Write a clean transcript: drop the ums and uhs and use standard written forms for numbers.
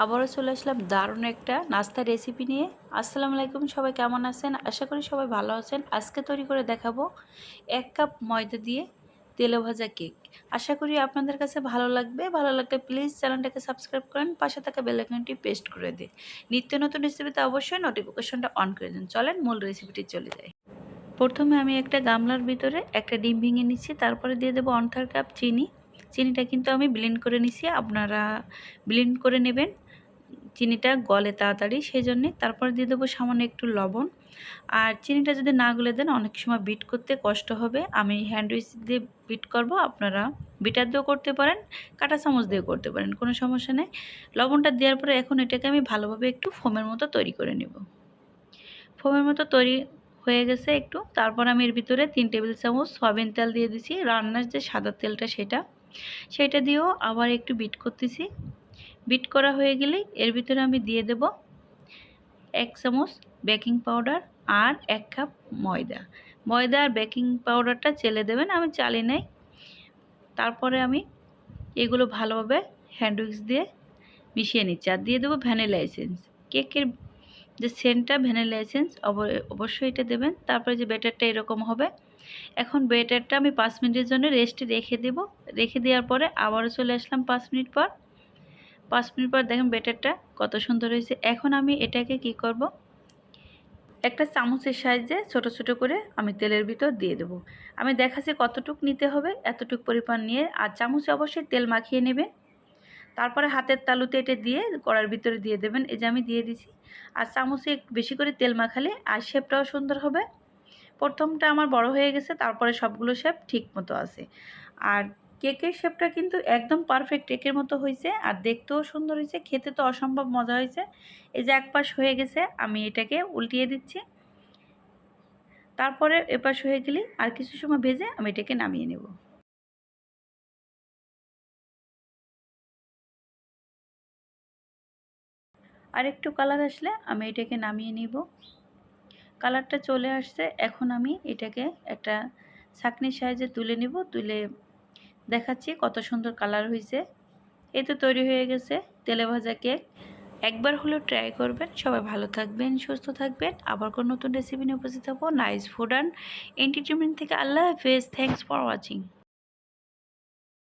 আবারও চলে আসলাম দারুণ একটা নাস্তার রেসিপি নিয়ে। আসসালামু আলাইকুম, সবাই কেমন আছেন? আশা করি সবাই ভালো আছেন। আজকে তৈরি করে দেখাবো 1 কাপ ময়দা দিয়ে তেলে ভাজা কেক। আশা করি আপনাদের কাছে ভালো লাগবে। ভালো লাগলে প্লিজ চ্যানেলটাকে সাবস্ক্রাইব করেন, পাশে থাকা বেল আইকনটি প্রেস করে দিন। নিত্য নতুন রেসিপিতে অবশ্যই নোটিফিকেশনটা অন করে দিন। চলেন মূল রেসিপিটি চলে যাই। প্রথমে আমি একটা গামলার ভিতরে একটা ডিম ভেঙে নিচ্ছি, তারপরে দিয়ে দেবো 1/3 কাপ চিনি। চিনিটা কিন্তু আমি ব্লেন্ড করে নিছি, আপনারা ব্লেন্ড করে নেবেন, চিনিটা গলে তাড়াতাড়ি সেই জন্যে। তারপর দিয়ে দেবো সামান্য একটু লবণ। আর চিনিটা যদি না গলে দেন অনেক সময় বিট করতে কষ্ট হবে। আমি হ্যান্ড উইচ দিয়ে বিট করব, আপনারা বিটার দিয়েও করতে পারেন, কাঁটা চামচ দিয়েও করতে পারেন, কোনো সমস্যা নেই। লবণটা দেওয়ার পরে এখন এটাকে আমি ভালোভাবে একটু ফোমের মতো তৈরি করে নেব। ফোমের মতো তৈরি হয়ে গেছে একটু। তারপর আমি এর ভিতরে 3 টেবিল চামচ সয়াবিন তেল দিয়ে দিছি, রান্নার যে সাদা তেলটা সেটা দিয়েও আবার একটু বিট করতেছি। বিট করা হয়ে গেলে এর ভিতরে আমি দিয়ে দেব 1 চামচ বেকিং পাউডার আর 1 কাপ ময়দা। ময়দা আর বেকিং পাউডারটা চেলে দেবেন, আমি চালি নাই। তারপরে আমি এগুলো ভালোভাবে হ্যান্ড উইক্স দিয়ে মিশিয়ে নিচ্ছি আর দিয়ে দেবো ভ্যানিলা এসেন্স। কেকের যে সেন্টটা ভ্যানিলা এসেন্স অবশ্যই এটা দেবেন। তারপরে যে ব্যাটারটা এরকম হবে। এখন ব্যাটারটা আমি 5 মিনিটের জন্য রেস্টে রেখে দেব। রেখে দেওয়ার পরে আবারও চলে আসলাম 5 মিনিট পর। 5 মিনিট পর দেখেন ব্যাটারটা কত সুন্দর হয়েছে। এখন আমি এটাকে কি করব, একটা চামচের সাহায্যে ছোট ছোট করে আমি তেলের ভিতর দিয়ে দেব। আমি দেখাচ্ছি কতটুক নিতে হবে, এতটুক পরিমাণ নিয়ে, আর চামচে অবশ্যই তেল মাখিয়ে নেবেন। তারপরে হাতের তালুতে এটা দিয়ে কড়ার ভিতরে দিয়ে দেবেন। এই যে আমি দিয়ে দিছি। আর চামচে একটু বেশি করে তেল মাখালে আর শেপটাও সুন্দর হবে। প্রথমটা আমার বড় হয়ে গেছে, তারপরে সবগুলো শেপ ঠিক মতো আছে। আর কেকের শেপটা কিন্তু একদম পারফেক্ট কেকের মতো হয়েছে, আর দেখতেও সুন্দর হয়েছে, খেতে তো অসম্ভব মজা হয়েছে। এই যে এক পাশ হয়ে গেছে, আমি এটাকে উল্টিয়ে দিচ্ছি। তারপরে এপাশ হয়ে গেলে আর কিছু সময় ভেজে আমি এটাকে নামিয়ে নেব। আর একটু কালার আসলে আমি এটাকে নামিয়ে নিব। কালারটা চলে আসছে, এখন আমি এটাকে একটা ছাঁকনির সাহায্যে তুলে নিব। তুলে দেখাচ্ছি কত সুন্দর কালার হয়েছে। এই তো তৈরি হয়ে গেছে তেলে ভাজা কেক। একবার হলেও ট্রাই করবেন। সবাই ভালো থাকবেন, সুস্থ থাকবেন। আবার কোনো নতুন রেসিপি নিয়ে উপস্থিত হবো। নাইস ফুড অ্যান্ড এন্টারটেনমেন্ট থেকে। আল্লাহ হাফেজ। Thanks for watching.